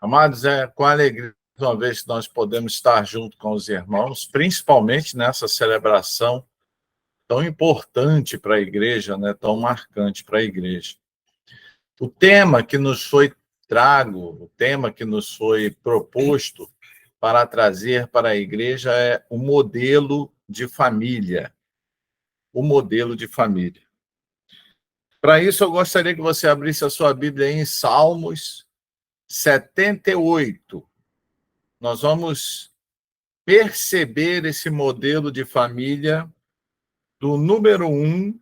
Amados, é com alegria, uma vez que nós podemos estar junto com os irmãos, principalmente nessa celebração tão importante para a igreja, né? Tão marcante para a igreja. O tema que nos foi trago, o tema que nos foi proposto para trazer para a igreja é o modelo de família. O modelo de família. Para isso, eu gostaria que você abrisse a sua Bíblia em Salmos 78. Nós vamos perceber esse modelo de família do número 1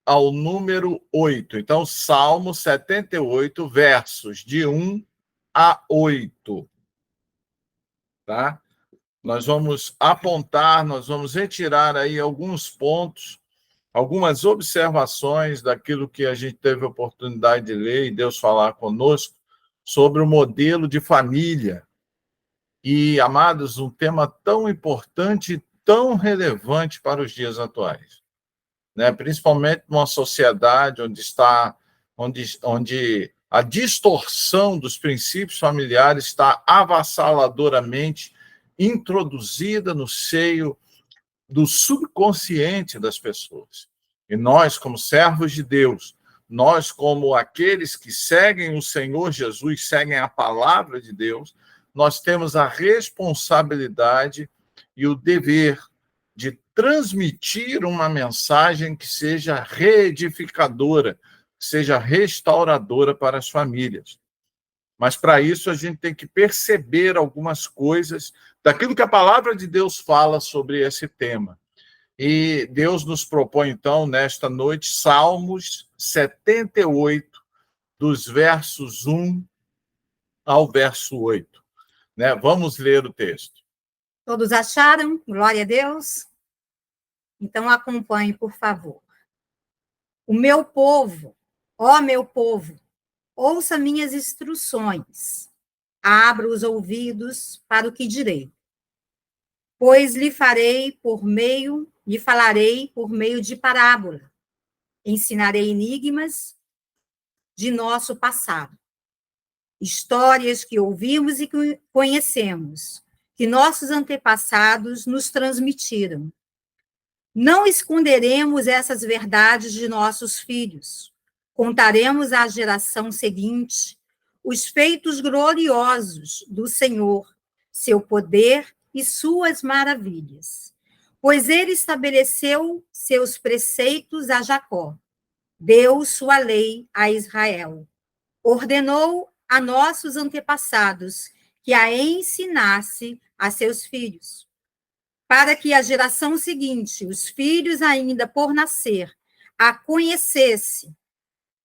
ao número 8. Então, Salmo 78, versos de 1 a 8. Tá? Nós vamos apontar, nós vamos retirar aí alguns pontos, algumas observações daquilo que a gente teve a oportunidade de ler e Deus falar conosco sobre o modelo de família. E, amados, um tema tão importante e tão relevante para os dias atuais, né? Principalmente numa sociedade onde a distorção dos princípios familiares está avassaladoramente introduzida no seio do subconsciente das pessoas. E nós, como servos de Deus, nós, como aqueles que seguem o Senhor Jesus, seguem a palavra de Deus, nós temos a responsabilidade e o dever de transmitir uma mensagem que seja reedificadora, que seja restauradora para as famílias. Mas, para isso, a gente tem que perceber algumas coisas daquilo que a palavra de Deus fala sobre esse tema. E Deus nos propõe, então, nesta noite, Salmos 78, dos versos 1 ao verso 8. Né? Vamos ler o texto. Todos acharam? Glória a Deus. Então, acompanhe, por favor. O meu povo, ó meu povo, ouça minhas instruções. Abra os ouvidos para o que direi. Pois lhe falarei por meio de parábola. Ensinarei enigmas de nosso passado. Histórias que ouvimos e que conhecemos, que nossos antepassados nos transmitiram. Não esconderemos essas verdades de nossos filhos. Contaremos à geração seguinte os feitos gloriosos do Senhor, seu poder e suas maravilhas. Pois ele estabeleceu seus preceitos a Jacó, deu sua lei a Israel. Ordenou a nossos antepassados que a ensinasse a seus filhos, para que a geração seguinte, os filhos ainda por nascer, a conhecesse,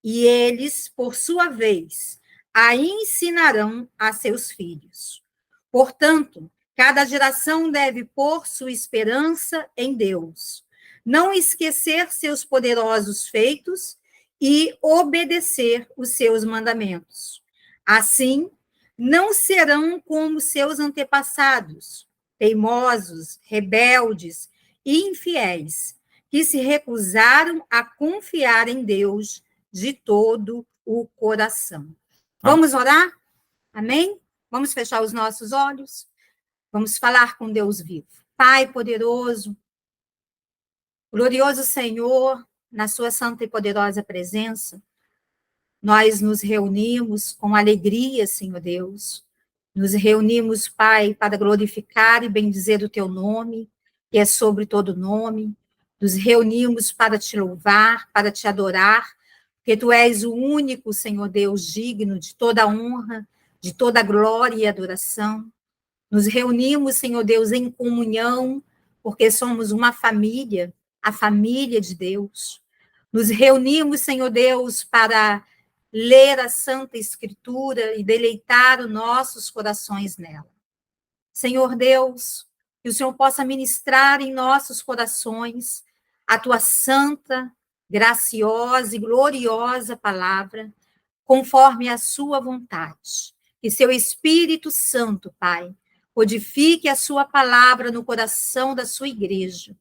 e eles, por sua vez, a ensinarão a seus filhos. Portanto, cada geração deve pôr sua esperança em Deus, não esquecer seus poderosos feitos e obedecer os seus mandamentos. Assim, não serão como seus antepassados, teimosos, rebeldes e infiéis, que se recusaram a confiar em Deus de todo o coração. Vamos orar? Amém? Vamos fechar os nossos olhos? Vamos falar com Deus vivo. Pai poderoso, glorioso Senhor, na sua santa e poderosa presença, nós nos reunimos com alegria, Senhor Deus. Nos reunimos, Pai, para glorificar e bendizer o teu nome, que é sobre todo nome. Nos reunimos para te louvar, para te adorar, porque tu és o único, Senhor Deus, digno de toda honra, de toda glória e adoração. Nos reunimos, Senhor Deus, em comunhão, porque somos uma família, a família de Deus. Nos reunimos, Senhor Deus, para ler a Santa Escritura e deleitar os nossos corações nela. Senhor Deus, que o Senhor possa ministrar em nossos corações a tua santa, graciosa e gloriosa palavra, conforme a sua vontade. Que seu Espírito Santo, Pai, codifique a sua palavra no coração da sua igreja,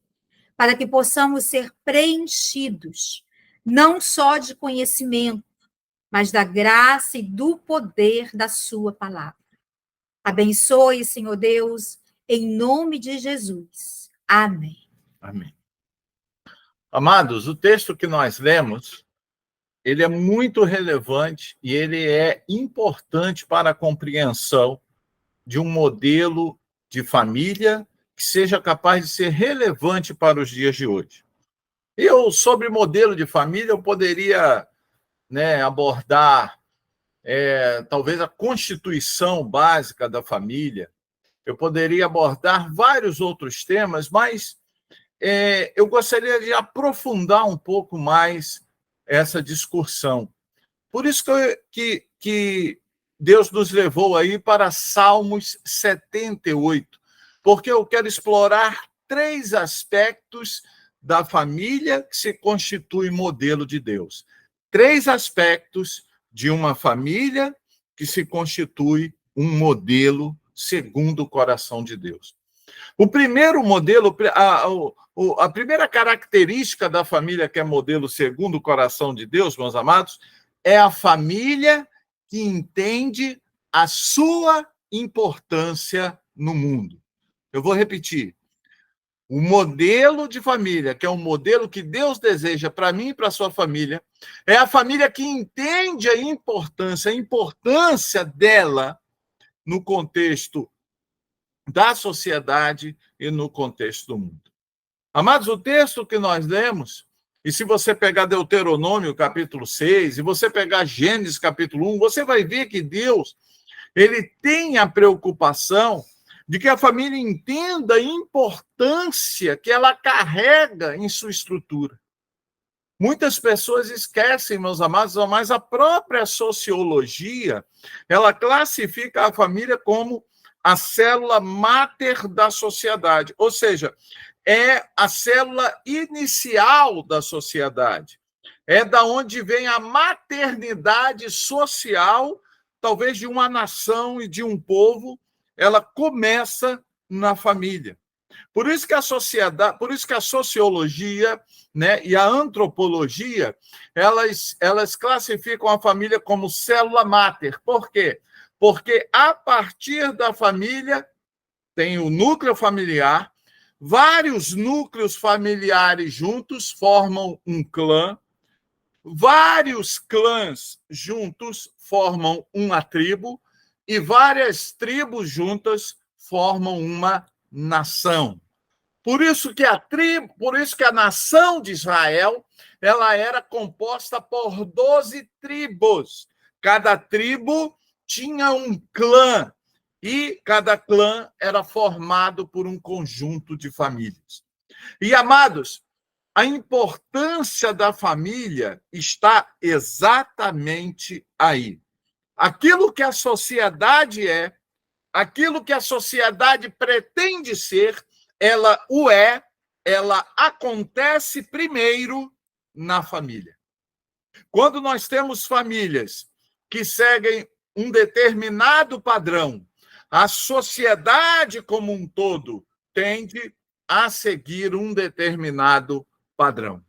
para que possamos ser preenchidos, não só de conhecimento, mas da graça e do poder da sua palavra. Abençoe, Senhor Deus, em nome de Jesus. Amém. Amém. Amados, o texto que nós lemos, ele é muito relevante e ele é importante para a compreensão de um modelo de família que seja capaz de ser relevante para os dias de hoje. Sobre modelo de família, eu poderia, abordar talvez a constituição básica da família, eu poderia abordar vários outros temas, mas eu gostaria de aprofundar um pouco mais essa discussão. Por isso que Deus nos levou aí para Salmos 78, porque eu quero explorar 3 aspectos da família que se constitui modelo de Deus. 3 aspectos de uma família que se constitui um modelo segundo o coração de Deus. O primeiro modelo, a primeira característica da família que é modelo segundo o coração de Deus, meus amados, é a família que entende a sua importância no mundo. Eu vou repetir. O modelo de família, que é um modelo que Deus deseja para mim e para a sua família, é a família que entende a importância dela no contexto da sociedade e no contexto do mundo. Amados, o texto que nós lemos, e se você pegar Deuteronômio, capítulo 6, e você pegar Gênesis, capítulo 1, você vai ver que Deus, ele tem a preocupação de que a família entenda a importância que ela carrega em sua estrutura. Muitas pessoas esquecem, meus amados, mas a própria sociologia, ela classifica a família como a célula máter da sociedade, ou seja, é a célula inicial da sociedade. É da onde vem a maternidade social, talvez de uma nação e de um povo, ela começa na família. Por isso que a sociologia, e a antropologia, elas classificam a família como célula máter. Por quê? Porque a partir da família tem o núcleo familiar, vários núcleos familiares juntos formam um clã, vários clãs juntos formam uma tribo, e várias tribos juntas formam uma nação. Por isso que a nação de Israel, ela era composta por 12 tribos. Cada tribo tinha um clã e cada clã era formado por um conjunto de famílias. E, amados, a importância da família está exatamente aí. Aquilo que a sociedade é, aquilo que a sociedade pretende ser, ela acontece primeiro na família. Quando nós temos famílias que seguem um determinado padrão, a sociedade como um todo tende a seguir um determinado padrão.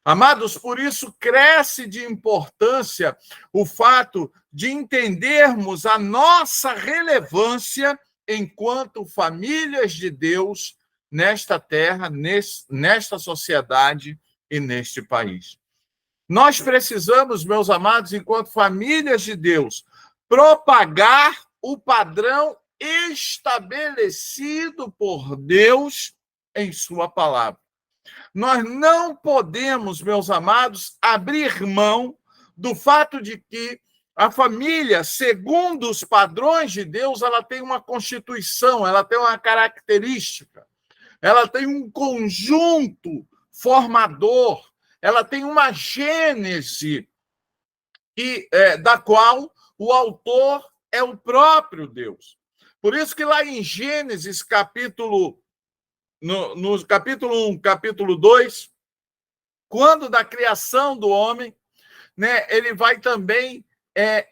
Amados, por isso cresce de importância o fato de entendermos a nossa relevância enquanto famílias de Deus nesta terra, nesta sociedade e neste país. Nós precisamos, meus amados, enquanto famílias de Deus, propagar o padrão estabelecido por Deus em sua palavra. Nós não podemos, meus amados, abrir mão do fato de que a família, segundo os padrões de Deus, ela tem uma constituição, ela tem uma característica, ela tem um conjunto formador, ela tem uma gênese da qual o autor é o próprio Deus. Por isso que lá em Gênesis, no capítulo 1, capítulo 2, quando da criação do homem, ele vai também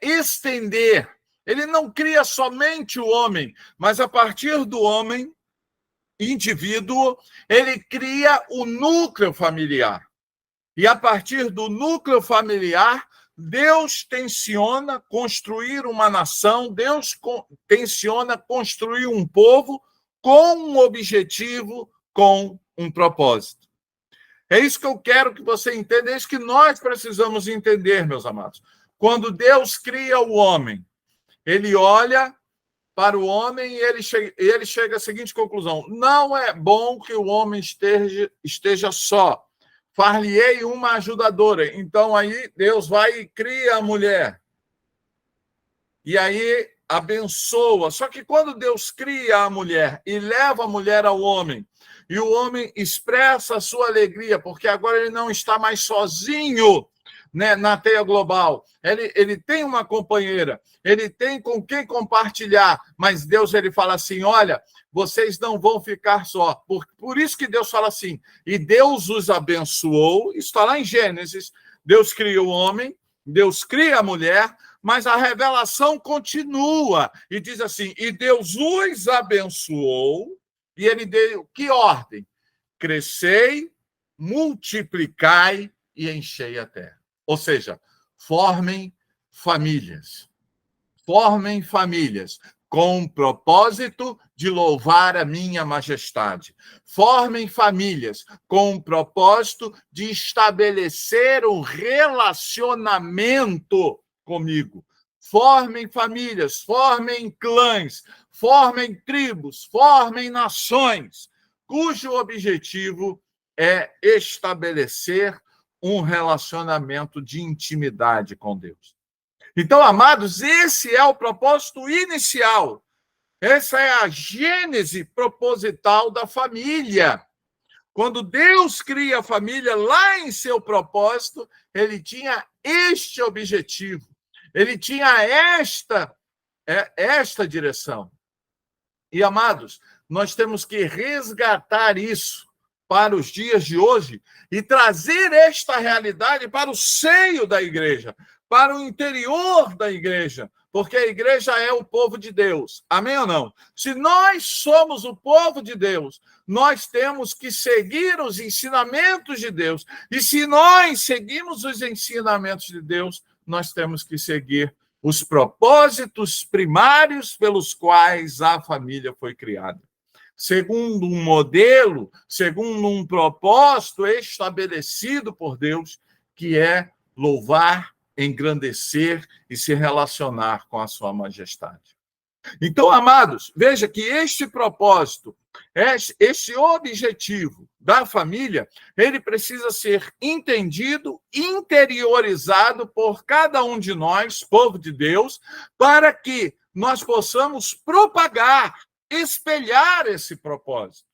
estender. Ele não cria somente o homem, mas a partir do homem, indivíduo, ele cria o núcleo familiar. E a partir do núcleo familiar Deus tenciona construir uma nação, Deus tenciona construir um povo com um objetivo, com um propósito. É isso que eu quero que você entenda, é isso que nós precisamos entender, meus amados. Quando Deus cria o homem, ele olha para o homem e ele chega à seguinte conclusão: não é bom que o homem esteja só. Far-lhe-ei uma ajudadora. Então, aí, Deus vai e cria a mulher. E aí, abençoa. Só que quando Deus cria a mulher e leva a mulher ao homem, e o homem expressa a sua alegria, porque agora ele não está mais sozinho, né, na teia global. Ele tem uma companheira, ele tem com quem compartilhar, mas Deus ele fala assim: olha, vocês não vão ficar só. Por isso que Deus fala assim: e Deus os abençoou. Isso está lá em Gênesis. Deus cria o homem, Deus cria a mulher, mas a revelação continua e diz assim: e Deus os abençoou, e ele deu que ordem? Crescei, multiplicai e enchei a terra. Ou seja, formem famílias. Formem famílias com o propósito de louvar a minha majestade. Formem famílias com o propósito de estabelecer um relacionamento comigo. Formem famílias, formem clãs, formem tribos, formem nações, cujo objetivo é estabelecer um relacionamento de intimidade com Deus. Então, amados, esse é o propósito inicial. Essa é a gênese proposital da família. Quando Deus cria a família, lá em seu propósito, ele tinha este objetivo. Ele tinha esta direção. E, amados, nós temos que resgatar isso para os dias de hoje e trazer esta realidade para o seio da igreja, para o interior da igreja, porque a igreja é o povo de Deus. Amém ou não? Se nós somos o povo de Deus, nós temos que seguir os ensinamentos de Deus. E se nós seguimos os ensinamentos de Deus, nós temos que seguir os propósitos primários pelos quais a família foi criada. Segundo um modelo, segundo um propósito estabelecido por Deus, que é louvar, engrandecer e se relacionar com a sua majestade. Então, amados, veja que este propósito, este objetivo da família, ele precisa ser entendido, interiorizado por cada um de nós, povo de Deus, para que nós possamos propagar, espelhar esse propósito.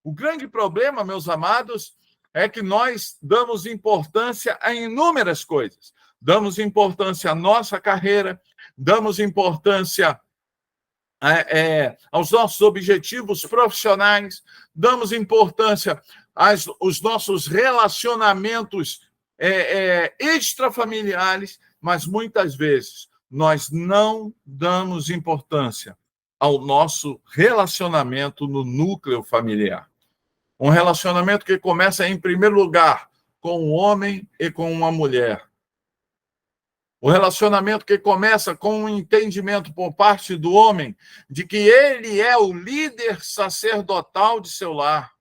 O grande problema, meus amados, é que nós damos importância a inúmeras coisas. Damos importância à nossa carreira, damos importância aos nossos objetivos profissionais, damos importância aos nossos relacionamentos extrafamiliares, mas muitas vezes nós não damos importância ao nosso relacionamento no núcleo familiar. Um relacionamento que começa, em primeiro lugar, com um homem e com uma mulher. O relacionamento que começa com um entendimento por parte do homem de que ele é o líder sacerdotal de seu lar.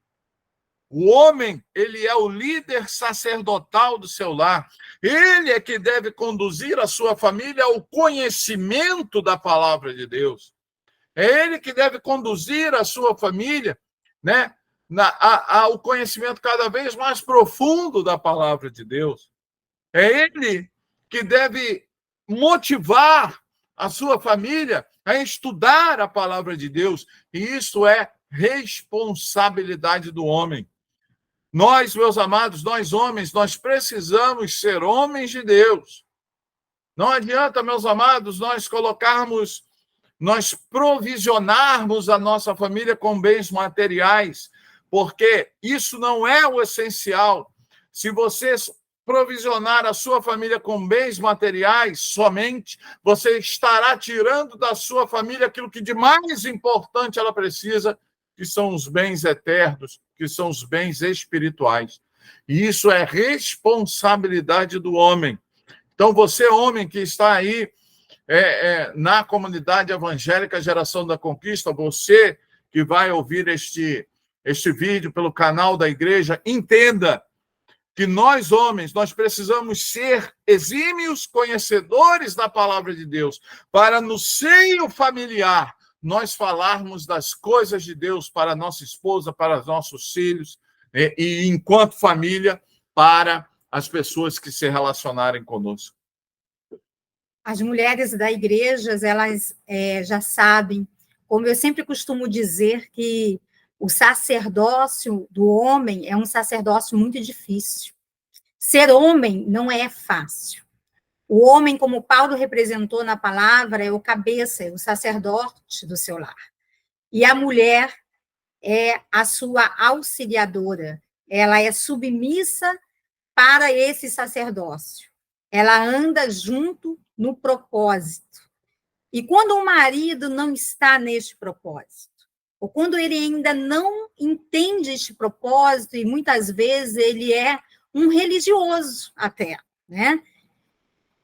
O homem, ele é o líder sacerdotal do seu lar. Ele é que deve conduzir a sua família ao conhecimento da palavra de Deus. É ele que deve conduzir a sua família, né, ao conhecimento cada vez mais profundo da palavra de Deus. É ele que deve motivar a sua família a estudar a palavra de Deus. E isso é responsabilidade do homem. Nós, meus amados, nós homens, nós precisamos ser homens de Deus. Não adianta, meus amados, nós provisionarmos a nossa família com bens materiais, porque isso não é o essencial. Se você provisionar a sua família com bens materiais somente, você estará tirando da sua família aquilo que de mais importante ela precisa, que são os bens eternos, que são os bens espirituais. E isso é responsabilidade do homem. Então, você, homem que está aí na comunidade evangélica Geração da Conquista, você que vai ouvir este vídeo pelo canal da igreja, entenda que nós, homens, nós precisamos ser exímios conhecedores da palavra de Deus, para no seio familiar nós falarmos das coisas de Deus para nossa esposa, para nossos filhos, e enquanto família, para as pessoas que se relacionarem conosco. As mulheres da igreja, elas já sabem, como eu sempre costumo dizer, que o sacerdócio do homem é um sacerdócio muito difícil. Ser homem não é fácil. O homem, como Paulo representou na palavra, é o cabeça, é o sacerdote do seu lar. E a mulher é a sua auxiliadora. Ela é submissa para esse sacerdócio. Ela anda junto no propósito. E quando o marido não está neste propósito, ou quando ele ainda não entende este propósito, e muitas vezes ele é um religioso até, né?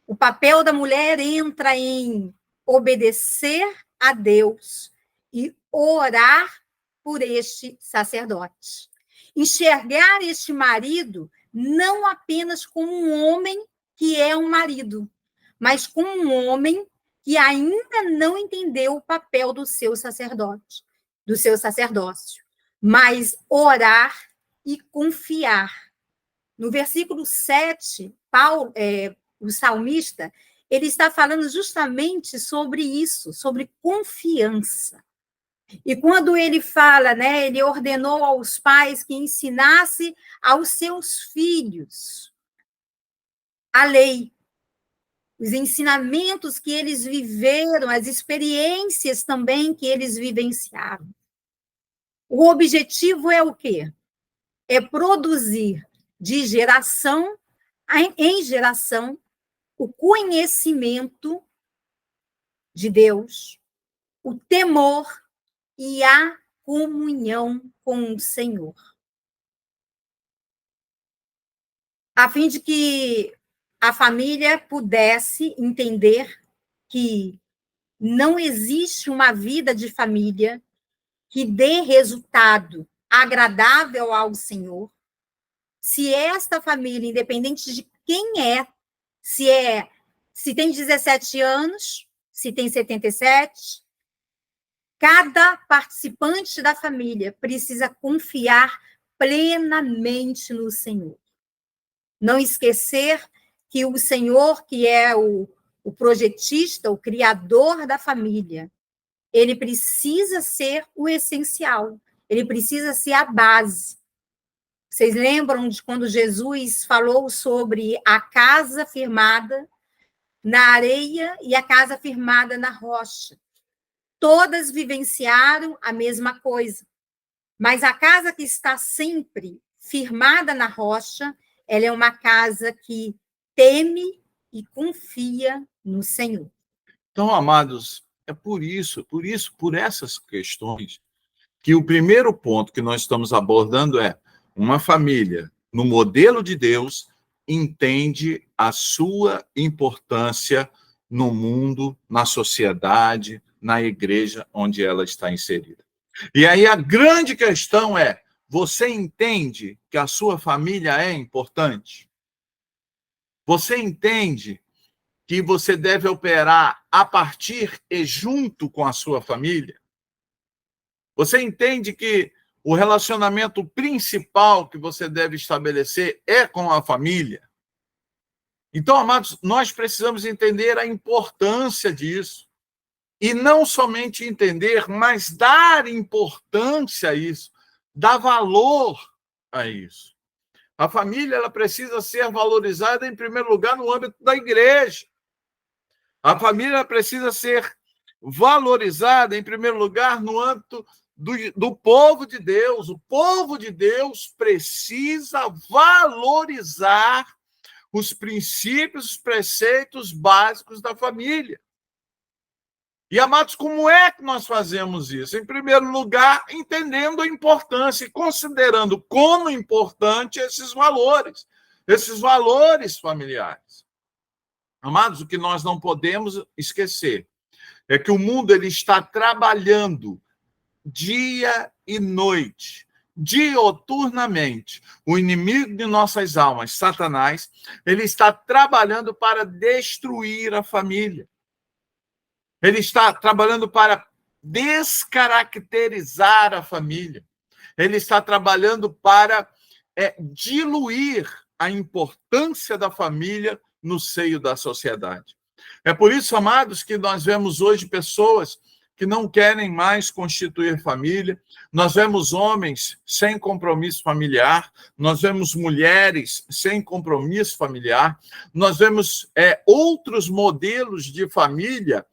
O papel da mulher entra em obedecer a Deus e orar por este sacerdote. Enxergar este marido não apenas como um homem que é um marido, mas como um homem que ainda não entendeu o papel do seu sacerdote, do seu sacerdócio, mas orar e confiar. No versículo 7, Paulo, o salmista, ele está falando justamente sobre isso, sobre confiança. E quando ele fala, né, ele ordenou aos pais que ensinasse aos seus filhos a lei, os ensinamentos que eles viveram, as experiências também que eles vivenciaram. O objetivo é o quê? É produzir de geração em geração o conhecimento de Deus, o temor e a comunhão com o Senhor. A fim de que a família pudesse entender que não existe uma vida de família que dê resultado agradável ao Senhor, se esta família, independente de quem se tem 17 anos, se tem 77, cada participante da família precisa confiar plenamente no Senhor. Não esquecer que o Senhor, que é o projetista, o criador da família, ele precisa ser o essencial, ele precisa ser a base. Vocês lembram de quando Jesus falou sobre a casa firmada na areia e a casa firmada na rocha? Todas vivenciaram a mesma coisa, mas a casa que está sempre firmada na rocha, ela é uma casa que teme e confia no Senhor. Então, amados, é por essas questões, que o primeiro ponto que nós estamos abordando é uma família no modelo de Deus entende a sua importância no mundo, na sociedade, na igreja onde ela está inserida. E aí a grande questão é, você entende que a sua família é importante? Você entende que você deve operar a partir e junto com a sua família? Você entende que o relacionamento principal que você deve estabelecer é com a família? Então, amados, nós precisamos entender a importância disso. E não somente entender, mas dar importância a isso, dar valor a isso. A família, ela precisa ser valorizada, em primeiro lugar, no âmbito da igreja. A família precisa ser valorizada, em primeiro lugar, no âmbito do povo de Deus. O povo de Deus precisa valorizar os princípios, os preceitos básicos da família. E, amados, como é que nós fazemos isso? Em primeiro lugar, entendendo a importância e considerando como importante esses valores familiares. Amados, o que nós não podemos esquecer é que o mundo ele está trabalhando dia e noite, dioturnamente. O inimigo de nossas almas, Satanás, ele está trabalhando para destruir a família. Ele está trabalhando para descaracterizar a família. Ele está trabalhando para diluir a importância da família no seio da sociedade. É por isso, amados, que nós vemos hoje pessoas que não querem mais constituir família, nós vemos homens sem compromisso familiar, nós vemos mulheres sem compromisso familiar, nós vemos outros modelos de família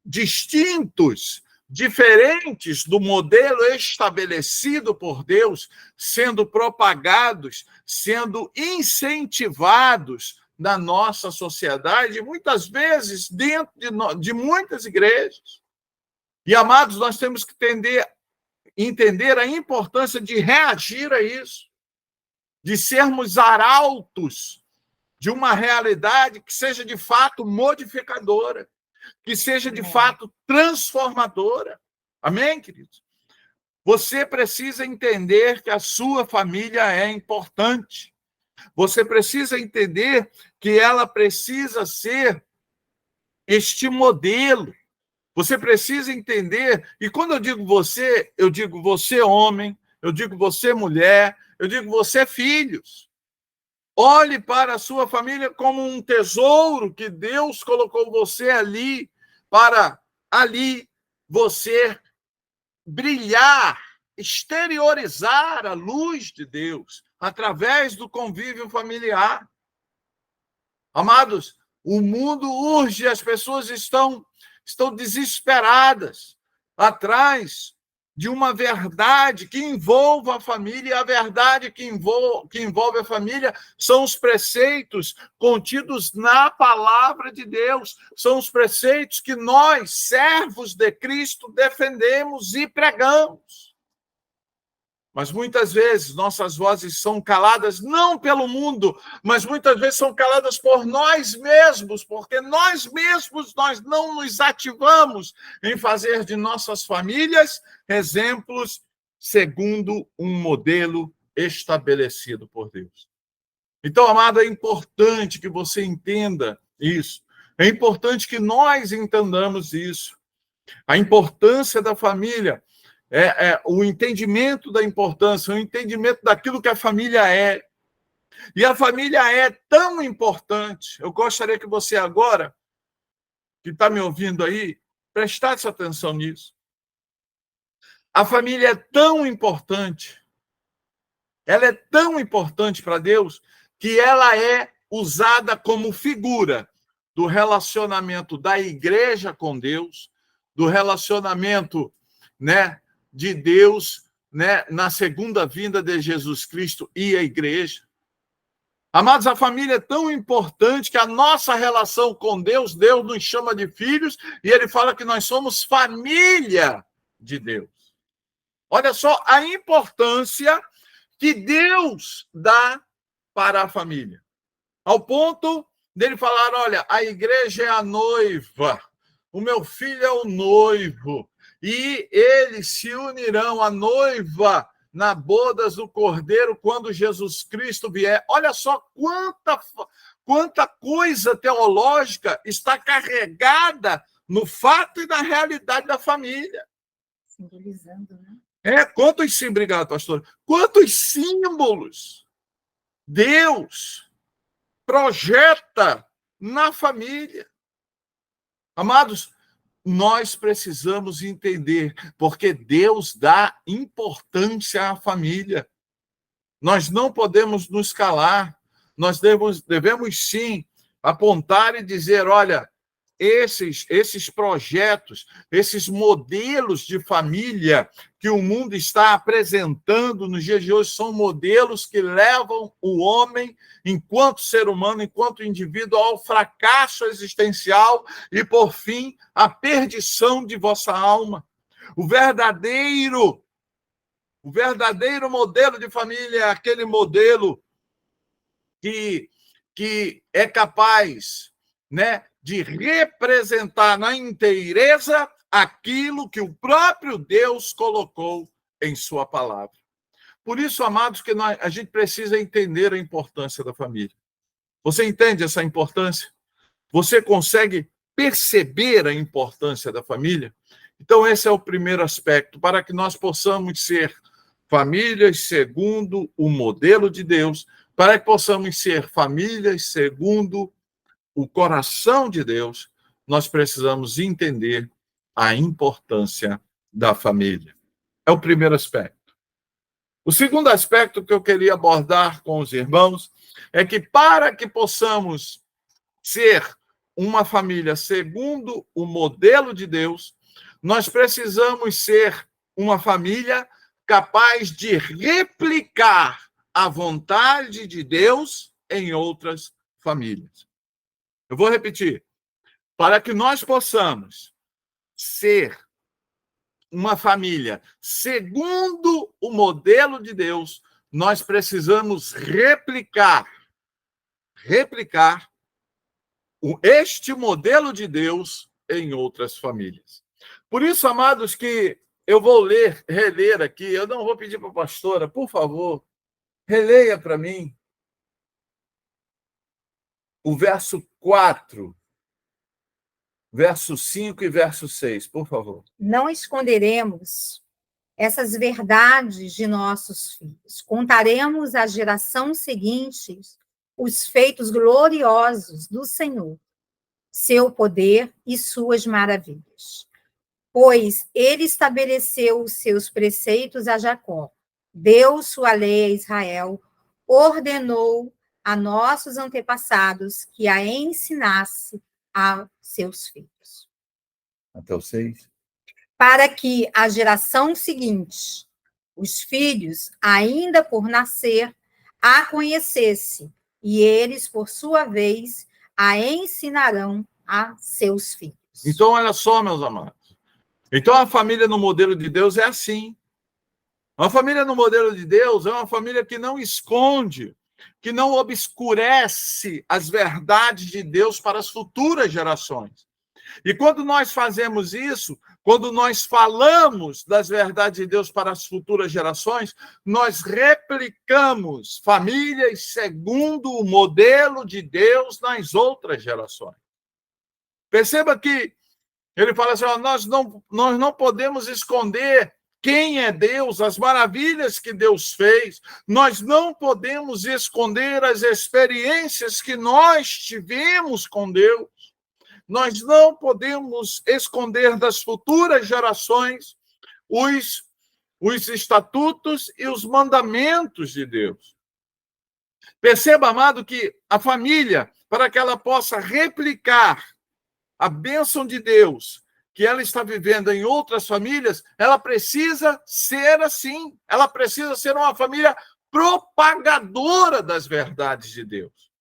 distintos, diferentes do modelo estabelecido por Deus, sendo propagados, sendo incentivados na nossa sociedade, muitas vezes dentro de muitas igrejas. E, amados, nós temos que entender a importância de reagir a isso, de sermos arautos de uma realidade que seja de fato modificadora, que seja de fato transformadora. Amém, queridos? Você precisa entender que a sua família é importante. Você precisa entender que ela precisa ser este modelo. Você precisa entender, e quando eu digo você homem, eu digo você mulher, eu digo você filhos. Olhe para a sua família como um tesouro que Deus colocou você ali, para ali você brilhar, exteriorizar a luz de Deus através do convívio familiar. Amados, o mundo urge, as pessoas estão desesperadas atrás de uma verdade que envolva a família, e a verdade que envolve a família são os preceitos contidos na palavra de Deus, são os preceitos que nós, servos de Cristo, defendemos e pregamos. Mas muitas vezes nossas vozes são caladas não pelo mundo, mas muitas vezes são caladas por nós mesmos, porque nós mesmos nós não nos ativamos em fazer de nossas famílias exemplos segundo um modelo estabelecido por Deus. Então, amado, é importante que você entenda isso. É importante que nós entendamos isso. A importância da família. O entendimento da importância, o entendimento daquilo que a família é. E a família é tão importante. Eu gostaria que você agora, que está me ouvindo aí, prestasse atenção nisso. A família é tão importante, ela é tão importante para Deus, que ela é usada como figura do relacionamento da igreja com Deus, do relacionamento, de Deus, na segunda vinda de Jesus Cristo e a igreja. Amados, a família é tão importante que a nossa relação com Deus nos chama de filhos, e ele fala que nós somos família de Deus. Olha só a importância que Deus dá para a família. Ao ponto dele falar, olha, a igreja é a noiva, o meu filho é o noivo, e eles se unirão à noiva na bodas do Cordeiro quando Jesus Cristo vier. Olha só quanta coisa teológica está carregada no fato e na realidade da família. Simbolizando, né? Obrigado, pastor. Quantos símbolos Deus projeta na família. Amados, nós precisamos entender, porque Deus dá importância à família. Nós não podemos nos calar. Nós devemos sim apontar e dizer, olha, esses projetos, esses modelos de família que o mundo está apresentando nos dias de hoje são modelos que levam o homem, enquanto ser humano, enquanto indivíduo, ao fracasso existencial e, por fim, à perdição de vossa alma. O verdadeiro modelo de família é aquele modelo que é capaz né, de representar na inteireza aquilo que o próprio Deus colocou em sua palavra. Por isso, amados, que a gente precisa entender a importância da família. Você entende essa importância? Você consegue perceber a importância da família? Então, esse é o primeiro aspecto, para que nós possamos ser famílias segundo o modelo de Deus, para que possamos ser famílias segundo o coração de Deus, nós precisamos entender a importância da família. É o primeiro aspecto. O segundo aspecto que eu queria abordar com os irmãos é que, para que possamos ser uma família segundo o modelo de Deus, nós precisamos ser uma família capaz de replicar a vontade de Deus em outras famílias. Eu vou repetir. Para que nós possamos ser uma família segundo o modelo de Deus, nós precisamos replicar este modelo de Deus em outras famílias. Por isso, amados, que eu vou reler aqui, eu não vou pedir para a pastora, por favor, releia para mim o verso 4, verso 5 e verso 6, por favor. Não esconderemos essas verdades de nossos filhos. Contaremos à geração seguinte os feitos gloriosos do Senhor, seu poder e suas maravilhas. Pois ele estabeleceu os seus preceitos a Jacó, deu sua lei a Israel, ordenou a nossos antepassados que a ensinasse a seus filhos. Até o 6. Para que a geração seguinte, os filhos, ainda por nascer, a conhecesse, e eles, por sua vez, a ensinarão a seus filhos. Então, olha só, meus amados. Então, a família no modelo de Deus é assim. Uma família no modelo de Deus é uma família que não esconde, que não obscurece as verdades de Deus para as futuras gerações. E quando nós fazemos isso, quando nós falamos das verdades de Deus para as futuras gerações, nós replicamos famílias segundo o modelo de Deus nas outras gerações. Perceba que ele fala assim, ó, nós não podemos esconder quem é Deus, as maravilhas que Deus fez. Nós não podemos esconder as experiências que nós tivemos com Deus. Nós não podemos esconder das futuras gerações os estatutos e os mandamentos de Deus. Perceba, amado, que a família, para que ela possa replicar a bênção de Deus que ela está vivendo em outras famílias, ela precisa ser assim. Ela precisa ser uma família propagadora das verdades de Deus.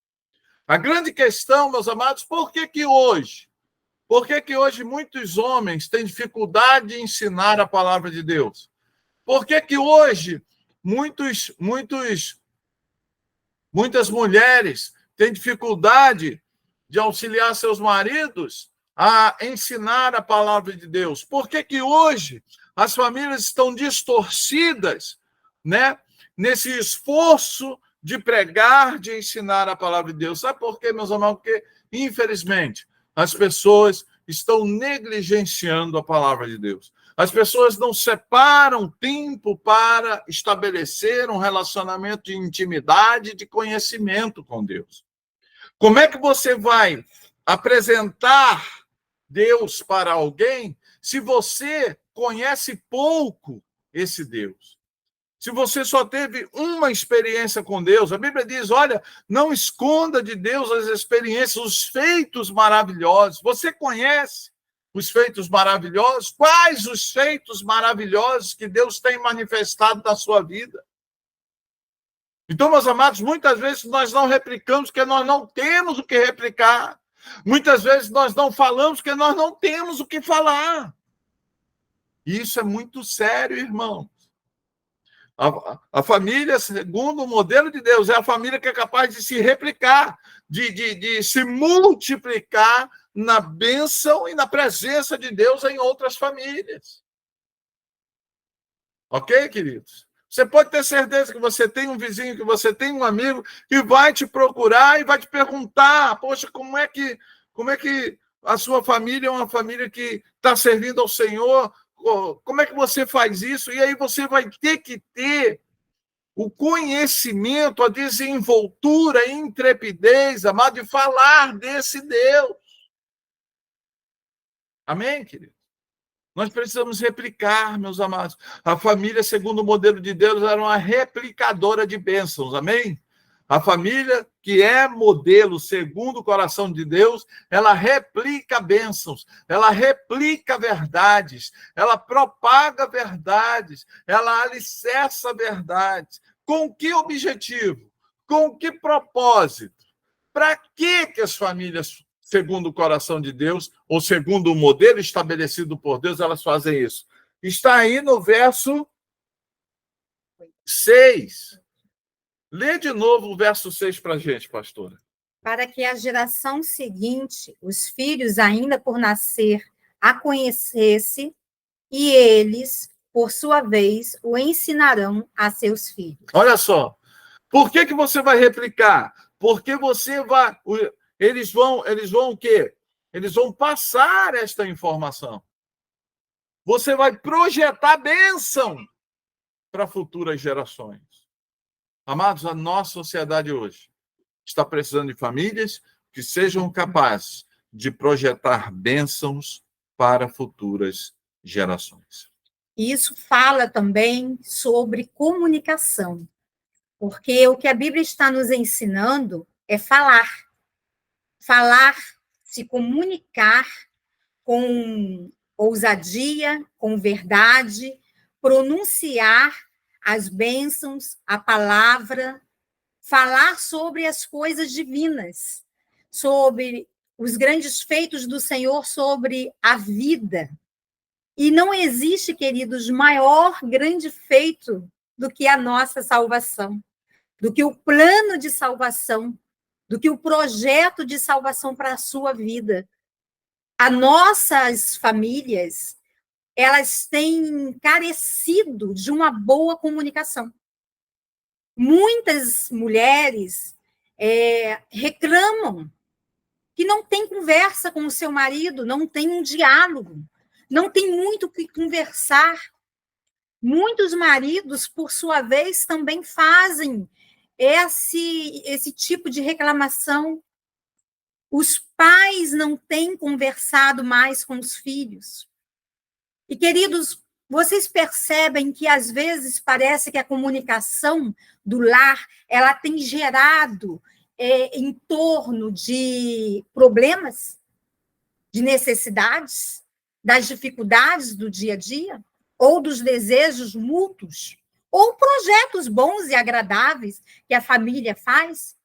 A grande questão, meus amados, por que hoje muitos homens têm dificuldade de ensinar a palavra de Deus? Por que hoje muitas mulheres têm dificuldade de auxiliar seus maridos a ensinar a palavra de Deus? Por que hoje as famílias estão distorcidas, né, nesse esforço de pregar, de ensinar a palavra de Deus? Sabe por quê, meus amados? Porque, infelizmente, as pessoas estão negligenciando a palavra de Deus. As pessoas não separam tempo para estabelecer um relacionamento de intimidade, de conhecimento com Deus. Como é que você vai apresentar Deus para alguém se você conhece pouco esse Deus? Se você só teve uma experiência com Deus, a Bíblia diz, olha, não esconda de Deus as experiências, os feitos maravilhosos. Você conhece os feitos maravilhosos? Quais os feitos maravilhosos que Deus tem manifestado na sua vida? Então, meus amados, muitas vezes nós não replicamos porque nós não temos o que replicar. Muitas vezes nós não falamos porque nós não temos o que falar. E isso é muito sério, irmão. A família, segundo o modelo de Deus, é a família que é capaz de se replicar, de se multiplicar na bênção e na presença de Deus em outras famílias. Ok, queridos? Você pode ter certeza que você tem um vizinho, que você tem um amigo que vai te procurar e vai te perguntar, poxa, como é que a sua família é uma família que está servindo ao Senhor? Como é que você faz isso? E aí você vai ter que ter o conhecimento, a desenvoltura, a intrepidez, amado, de falar desse Deus. Amém, querido? Nós precisamos replicar, meus amados. A família, segundo o modelo de Deus, era uma replicadora de bênçãos, amém? A família, que é modelo segundo o coração de Deus, ela replica bênçãos, ela replica verdades, ela propaga verdades, ela alicerça verdades. Com que objetivo? Com que propósito? Para que as famílias, segundo o coração de Deus, ou segundo o modelo estabelecido por Deus, elas fazem isso? Está aí no verso 6. Lê de novo o verso 6 para a gente, pastora. Para que a geração seguinte, os filhos ainda por nascer, a conhecesse, e eles, por sua vez, o ensinarão a seus filhos. Olha só. Por que você vai replicar? Porque você vai... Eles vão o quê? Eles vão passar esta informação. Você vai projetar bênção para futuras gerações. Amados, a nossa sociedade hoje está precisando de famílias que sejam capazes de projetar bênçãos para futuras gerações. Isso fala também sobre comunicação, porque o que a Bíblia está nos ensinando é falar. Falar, se comunicar com ousadia, com verdade, pronunciar as bênçãos, a palavra, falar sobre as coisas divinas, sobre os grandes feitos do Senhor, sobre a vida. E não existe, queridos, maior grande feito do que a nossa salvação, do que o plano de salvação, do que o projeto de salvação para a sua vida. As nossas famílias, elas têm carecido de uma boa comunicação. Muitas mulheres reclamam que não tem conversa com o seu marido, não tem um diálogo, não tem muito o que conversar. Muitos maridos, por sua vez, também fazem esse tipo de reclamação. Os pais não têm conversado mais com os filhos. E, queridos, vocês percebem que, às vezes, parece que a comunicação do lar ela tem gerado em torno de problemas, de necessidades, das dificuldades do dia a dia, ou dos desejos mútuos, ou projetos bons e agradáveis que a família faz.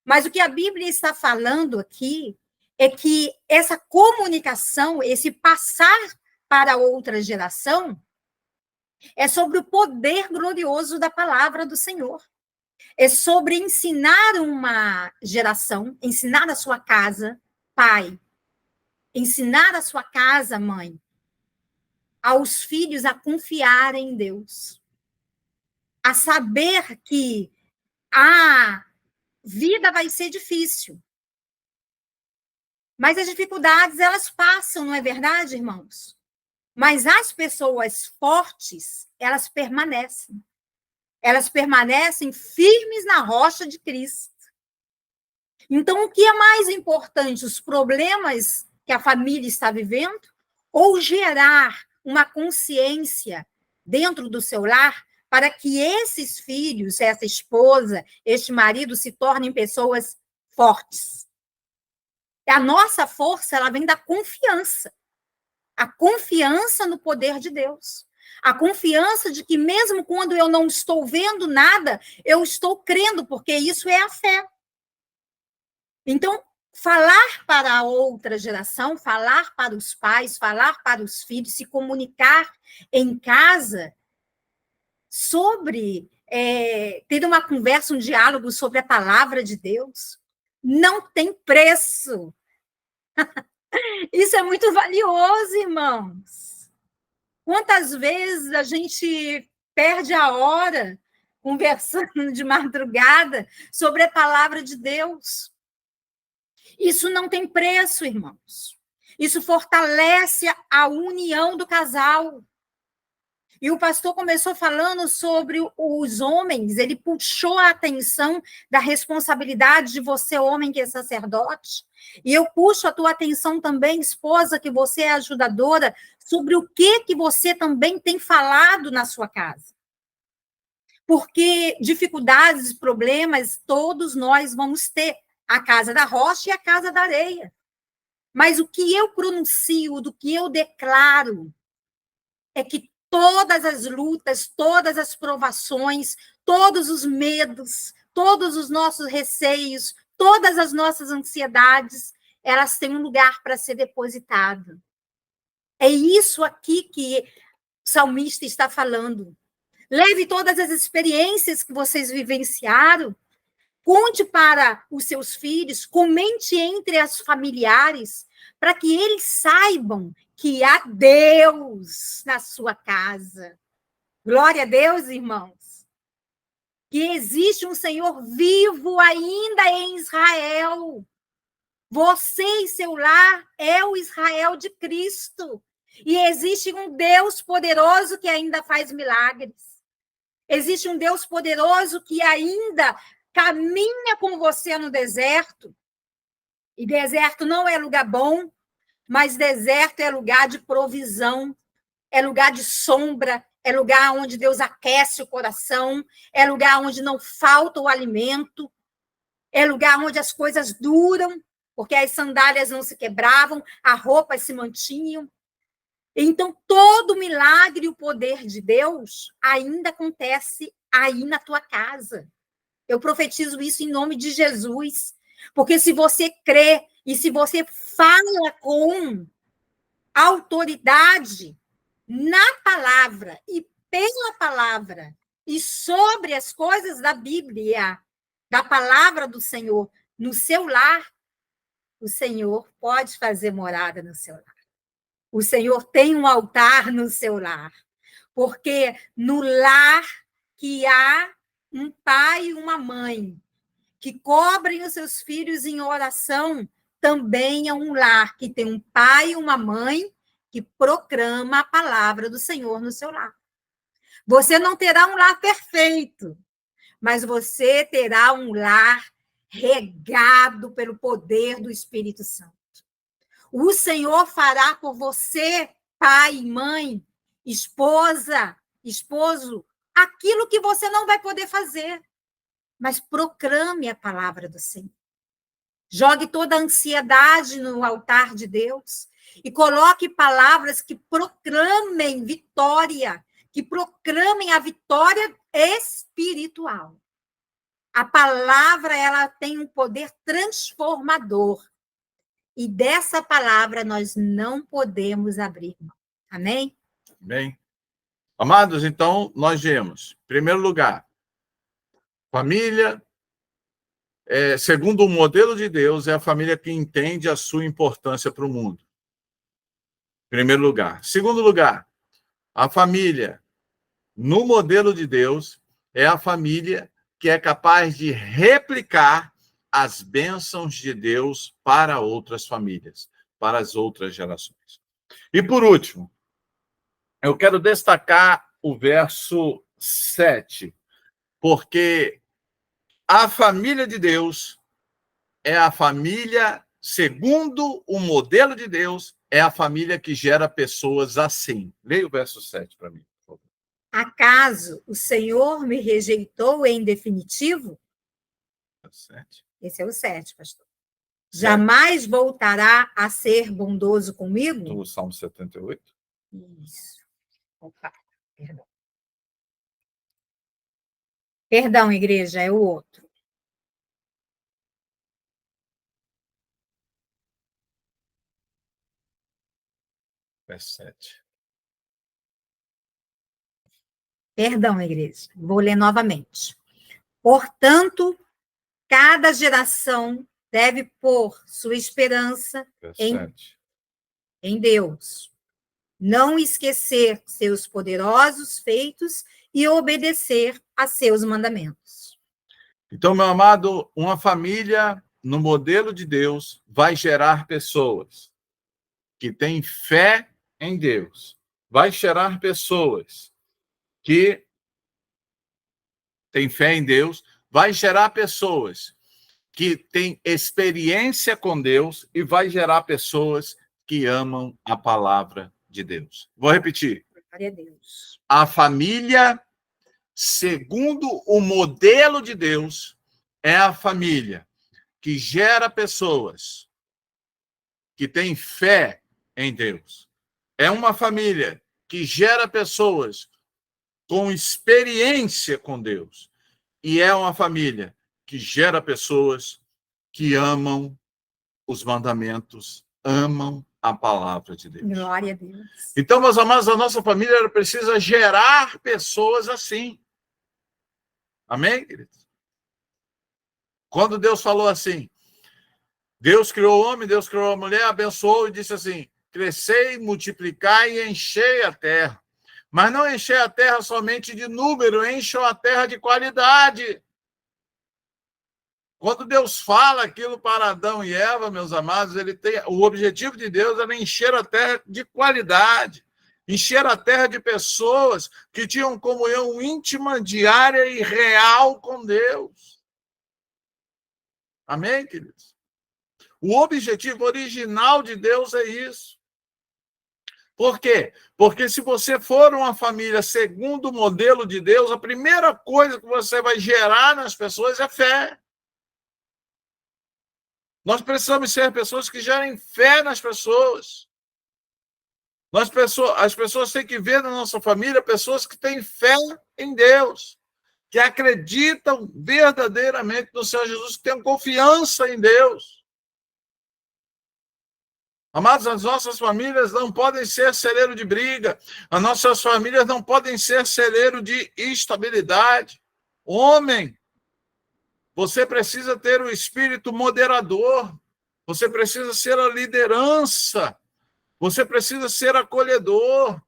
Mas o que a Bíblia está falando aqui é que essa comunicação, esse passar para outra geração, é sobre o poder glorioso da palavra do Senhor. É sobre ensinar uma geração, ensinar a sua casa, pai, ensinar a sua casa, mãe, aos filhos a confiar em Deus, a saber que a vida vai ser difícil, mas as dificuldades, elas passam, não é verdade, irmãos? Mas as pessoas fortes, elas permanecem. Elas permanecem firmes na rocha de Cristo. Então, o que é mais importante? Os problemas que a família está vivendo? Ou gerar uma consciência dentro do seu lar para que esses filhos, essa esposa, este marido se tornem pessoas fortes? A nossa força, ela vem da confiança. A confiança no poder de Deus. A confiança de que mesmo quando eu não estou vendo nada, eu estou crendo, porque isso é a fé. Então, falar para a outra geração, falar para os pais, falar para os filhos, se comunicar em casa, sobre ter uma conversa, um diálogo sobre a palavra de Deus. Não tem preço. Isso é muito valioso, irmãos. Quantas vezes a gente perde a hora conversando de madrugada sobre a palavra de Deus? Isso não tem preço, irmãos. Isso fortalece a união do casal. E o pastor começou falando sobre os homens, ele puxou a atenção da responsabilidade de você, homem que é sacerdote. E eu puxo a tua atenção também, esposa, que você é ajudadora, sobre o que você também tem falado na sua casa. Porque dificuldades, problemas, todos nós vamos ter. A casa da rocha e a casa da areia. Mas o que eu pronuncio, do que eu declaro, é que todas as lutas, todas as provações, todos os medos, todos os nossos receios, todas as nossas ansiedades, elas têm um lugar para ser depositado. É isso aqui que o salmista está falando. Leve todas as experiências que vocês vivenciaram, conte para os seus filhos, comente entre as familiares, para que eles saibam que há Deus na sua casa. Glória a Deus, irmãos. Que existe um Senhor vivo ainda em Israel. Você e seu lar é o Israel de Cristo. E existe um Deus poderoso que ainda faz milagres. Existe um Deus poderoso que ainda caminha com você no deserto. E deserto não é lugar bom, mas deserto é lugar de provisão, é lugar de sombra, é lugar onde Deus aquece o coração, é lugar onde não falta o alimento, é lugar onde as coisas duram, porque as sandálias não se quebravam, as roupas se mantinham. Então, todo milagre e o poder de Deus ainda acontece aí na tua casa. Eu profetizo isso em nome de Jesus. Porque se você crê e se você fala com autoridade na palavra e pela palavra e sobre as coisas da Bíblia, da palavra do Senhor, no seu lar, o Senhor pode fazer morada no seu lar. O Senhor tem um altar no seu lar. Porque no lar que há um pai e uma mãe que cobrem os seus filhos em oração, também é um lar que tem um pai e uma mãe que proclama a palavra do Senhor no seu lar. Você não terá um lar perfeito, mas você terá um lar regado pelo poder do Espírito Santo. O Senhor fará por você, pai e mãe, esposa, esposo, aquilo que você não vai poder fazer. Mas proclame a palavra do Senhor. Jogue toda a ansiedade no altar de Deus e coloque palavras que proclamem vitória, que proclamem a vitória espiritual. A palavra, ela tem um poder transformador. E dessa palavra nós não podemos abrir mão. Amém? Bem, amados, então nós vemos, em primeiro lugar, família, segundo o modelo de Deus, é a família que entende a sua importância para o mundo. Em primeiro lugar. Segundo lugar, a família, no modelo de Deus, é a família que é capaz de replicar as bênçãos de Deus para outras famílias, para as outras gerações. E por último, eu quero destacar o verso 7, porque a família de Deus é a família, segundo o modelo de Deus, é a família que gera pessoas assim. Leia o verso 7 para mim, por favor. Acaso o Senhor me rejeitou em definitivo? Verso 7. Esse é o 7, pastor. Jamais voltará a ser bondoso comigo? Do Salmo 78. Isso. Opa, perdão. Perdão, igreja, é o outro. Verso 7. Perdão, igreja. Vou ler novamente. Portanto, cada geração deve pôr sua esperança em Deus. Não esquecer seus poderosos feitos e obedecer a seus mandamentos. Então, meu amado, uma família no modelo de Deus vai gerar pessoas que têm fé em Deus. Vai gerar pessoas que têm fé em Deus. Vai gerar pessoas que têm experiência com Deus e vai gerar pessoas que amam a palavra de Deus. Vou repetir. Glória a Deus. A família, segundo o modelo de Deus, é a família que gera pessoas que têm fé em Deus. É uma família que gera pessoas com experiência com Deus. E é uma família que gera pessoas que amam os mandamentos, amam a palavra de Deus. Glória a Deus. Então, meus amados, a nossa família precisa gerar pessoas assim. Amém, queridos? Quando Deus falou assim, Deus criou o homem, Deus criou a mulher, abençoou e disse assim, crescei, multiplicai e enchei a terra. Mas não enchei a terra somente de número, encheu a terra de qualidade. Quando Deus fala aquilo para Adão e Eva, meus amados, o objetivo de Deus era encher a terra de qualidade, encher a terra de pessoas que tinham comunhão íntima, diária e real com Deus. Amém, queridos? O objetivo original de Deus é isso. Por quê? Porque se você for uma família segundo o modelo de Deus, a primeira coisa que você vai gerar nas pessoas é fé. Nós precisamos ser pessoas que gerem fé nas pessoas. As pessoas têm que ver na nossa família pessoas que têm fé em Deus, que acreditam verdadeiramente no Senhor Jesus, que têm confiança em Deus. Amados, as nossas famílias não podem ser celeiro de briga, as nossas famílias não podem ser celeiro de instabilidade. Homem, você precisa ter o espírito moderador, você precisa ser a liderança, você precisa ser acolhedor.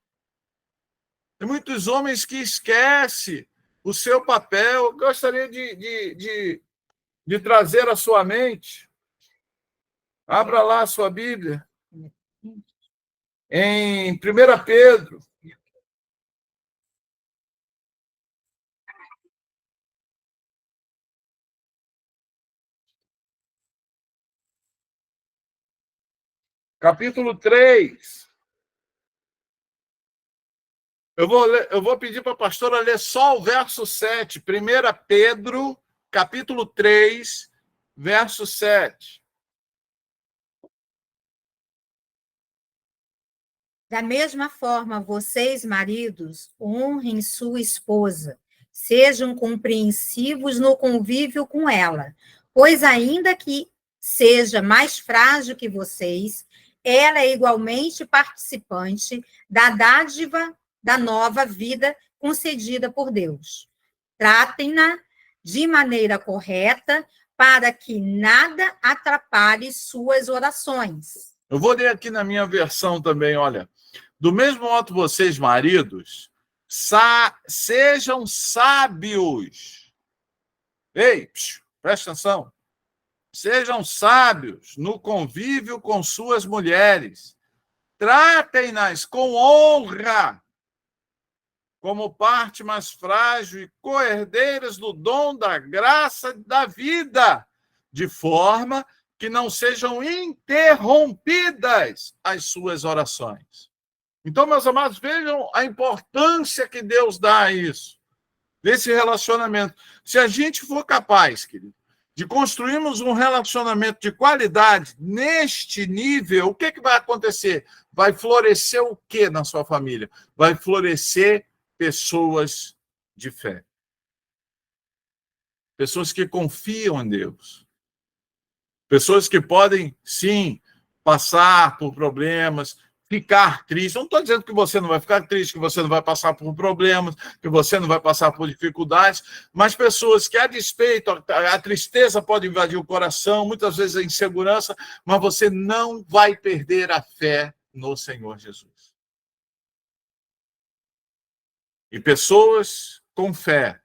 Tem muitos homens que esquecem o seu papel. Eu gostaria de trazer à sua mente. Abra lá a sua Bíblia. Em 1 Pedro. Capítulo 3. Eu vou pedir para a pastora ler só o verso 7. 1 Pedro, capítulo 3, verso 7. Da mesma forma, vocês, maridos, honrem sua esposa, sejam compreensivos no convívio com ela, pois ainda que seja mais frágil que vocês, ela é igualmente participante da dádiva da nova vida concedida por Deus. Tratem-na de maneira correta para que nada atrapalhe suas orações. Eu vou ler aqui na minha versão também, olha. Do mesmo modo, vocês, maridos, sejam sábios. Ei, presta atenção. Sejam sábios no convívio com suas mulheres. Tratem-nas com honra, como parte mais frágil e co-herdeiras do dom da graça da vida, de forma que não sejam interrompidas as suas orações. Então, meus amados, vejam a importância que Deus dá a isso, desse relacionamento. Se a gente for capaz, querido, de construirmos um relacionamento de qualidade neste nível, o que vai acontecer? Vai florescer o que na sua família? Vai florescer pessoas de fé. Pessoas que confiam em Deus. Pessoas que podem, sim, passar por problemas, ficar triste. Não estou dizendo que você não vai ficar triste, que você não vai passar por problemas, que você não vai passar por dificuldades, mas pessoas que, a despeito, a tristeza pode invadir o coração, muitas vezes a insegurança, mas você não vai perder a fé no Senhor Jesus. E pessoas com fé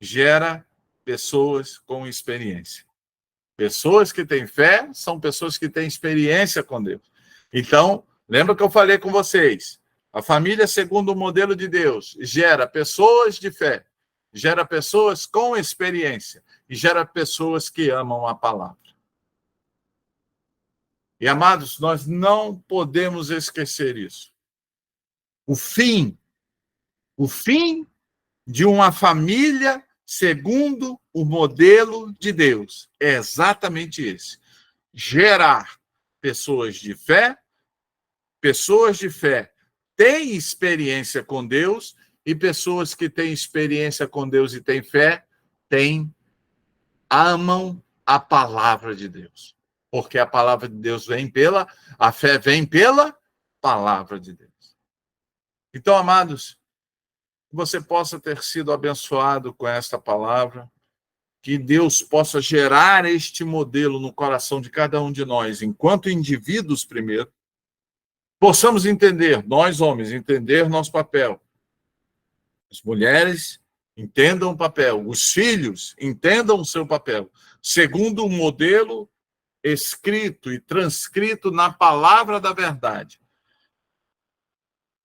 gera pessoas com experiência. Pessoas que têm fé são pessoas que têm experiência com Deus. Então, lembra que eu falei com vocês? A família segundo o modelo de Deus gera pessoas de fé, gera pessoas com experiência e gera pessoas que amam a palavra. E, amados, nós não podemos esquecer isso. O fim de uma família segundo o modelo de Deus é exatamente esse: gerar pessoas de fé têm experiência com Deus, e pessoas que têm experiência com Deus e têm fé amam a palavra de Deus. Porque a palavra de Deus a fé vem pela palavra de Deus. Então, amados, que você possa ter sido abençoado com esta palavra, que Deus possa gerar este modelo no coração de cada um de nós, enquanto indivíduos primeiro, possamos entender, nós homens, entender nosso papel. As mulheres entendam o papel, os filhos entendam o seu papel, segundo o modelo escrito e transcrito na palavra da verdade.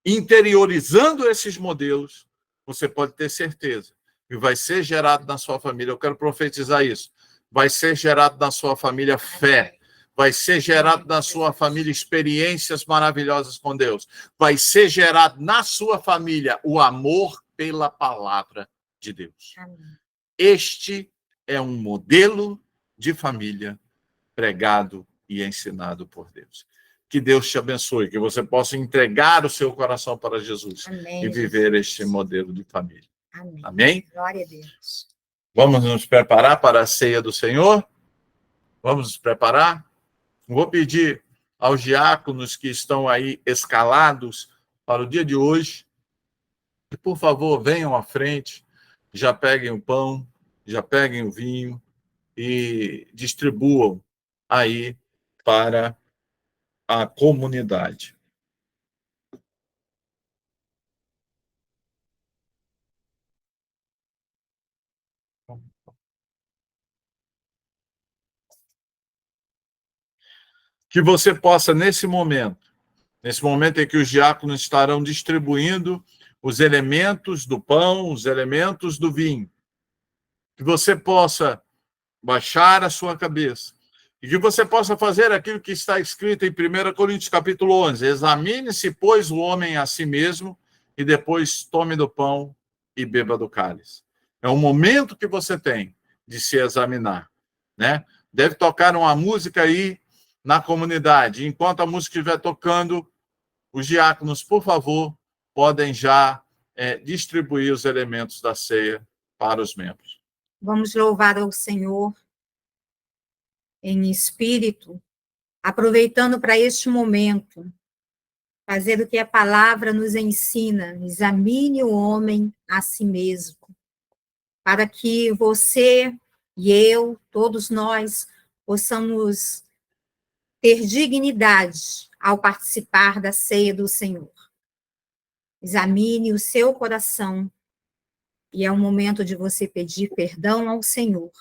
Interiorizando esses modelos, você pode ter certeza que vai ser gerado na sua família, eu quero profetizar isso, vai ser gerado na sua família fé, vai ser gerado na sua família experiências maravilhosas com Deus, vai ser gerado na sua família o amor pela palavra de Deus. Amém. Este é um modelo de família pregado e ensinado por Deus. Que Deus te abençoe, que você possa entregar o seu coração para Jesus. Amém, e viver Jesus. Este modelo de família. Amém. Amém? Glória a Deus. Vamos nos preparar para a ceia do Senhor? Vamos nos preparar? Vou pedir aos diáconos que estão aí escalados para o dia de hoje, que, por favor, venham à frente, já peguem o pão, já peguem o vinho e distribuam aí para a comunidade. Que você possa, nesse momento em que os diáconos estarão distribuindo os elementos do pão, os elementos do vinho, que você possa baixar a sua cabeça e que você possa fazer aquilo que está escrito em 1 Coríntios capítulo 11: examine-se, pois, o homem a si mesmo, e depois tome do pão e beba do cálice. É um momento que você tem de se examinar, né? Deve tocar uma música aí na comunidade. Enquanto a música estiver tocando, os diáconos, por favor, podem já distribuir os elementos da ceia para os membros. Vamos louvar ao Senhor em espírito, aproveitando para este momento, fazer o que a palavra nos ensina: examine o homem a si mesmo, para que você e eu, todos nós, possamos ter dignidade ao participar da ceia do Senhor. Examine o seu coração, e é o momento de você pedir perdão ao Senhor.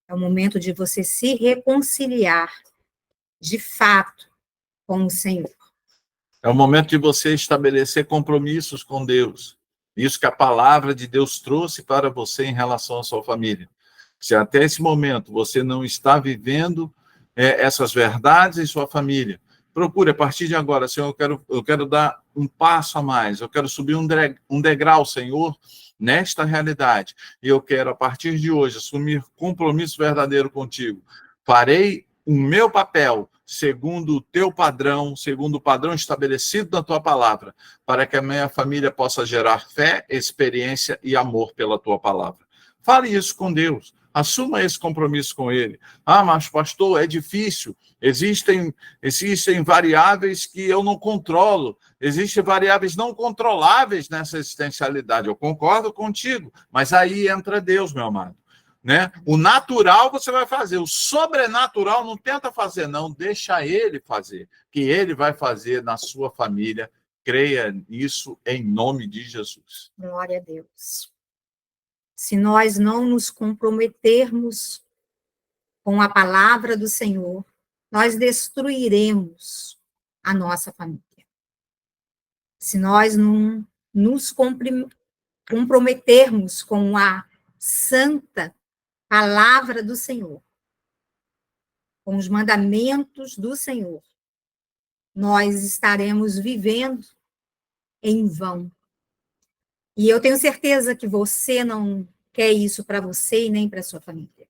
É o momento de você se reconciliar, de fato, com o Senhor. É o momento de você estabelecer compromissos com Deus. Isso que a palavra de Deus trouxe para você em relação à sua família. Se até esse momento você não está vivendo essas verdades em sua família, procure, a partir de agora: Senhor, eu quero dar um passo a mais, eu quero subir um degrau, Senhor, nesta realidade. E eu quero, a partir de hoje, assumir compromisso verdadeiro contigo. Farei o meu papel segundo o teu padrão, segundo o padrão estabelecido na tua palavra, para que a minha família possa gerar fé, experiência e amor pela tua palavra. Fale isso com Deus. Assuma esse compromisso com ele. Ah, mas pastor, é difícil. Existem variáveis que eu não controlo. Existem variáveis não controláveis nessa existencialidade. Eu concordo contigo, mas aí entra Deus, meu amado. Né? O natural você vai fazer, o sobrenatural não tenta fazer, não, deixa ele fazer, que ele vai fazer na sua família. Creia nisso em nome de Jesus. Glória a Deus. Se nós não nos comprometermos com a palavra do Senhor, nós destruiremos a nossa família. Se nós não nos comprometermos com a santa palavra do Senhor, com os mandamentos do Senhor, nós estaremos vivendo em vão. E eu tenho certeza que você não quer isso para você e nem para sua família.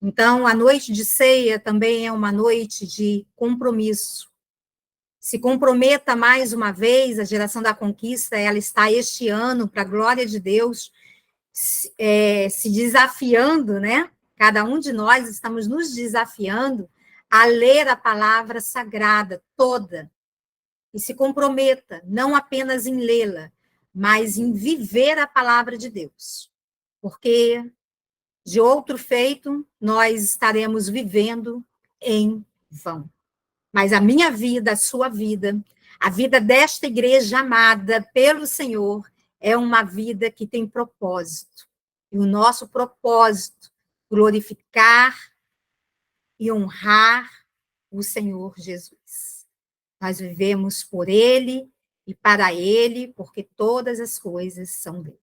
Então, a noite de ceia também é uma noite de compromisso. Se comprometa mais uma vez, a geração da conquista, ela está este ano, para a glória de Deus, se desafiando, né? Cada um de nós estamos nos desafiando a ler a palavra sagrada toda. E se comprometa, não apenas em lê-la, mas em viver a palavra de Deus. Porque, de outro feito, nós estaremos vivendo em vão. Mas a minha vida, a sua vida, a vida desta igreja amada pelo Senhor, é uma vida que tem propósito. E o nosso propósito, glorificar e honrar o Senhor Jesus. Nós vivemos por Ele e para Ele, porque todas as coisas são dele.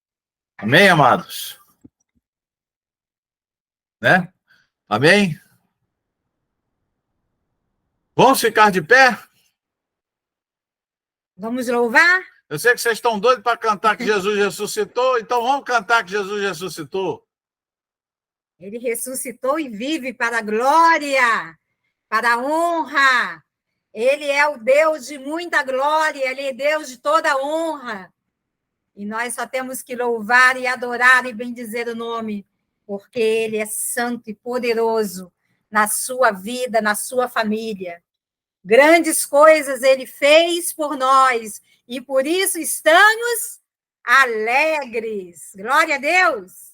Amém, amados? Né? Amém? Vamos ficar de pé? Vamos louvar? Eu sei que vocês estão doidos para cantar que Jesus ressuscitou, então vamos cantar que Jesus ressuscitou. Ele ressuscitou e vive para a glória, para a honra. Ele é o Deus de muita glória, Ele é Deus de toda honra. E nós só temos que louvar e adorar e bendizer o nome, porque Ele é santo e poderoso na sua vida, na sua família. Grandes coisas Ele fez por nós, e por isso estamos alegres. Glória a Deus!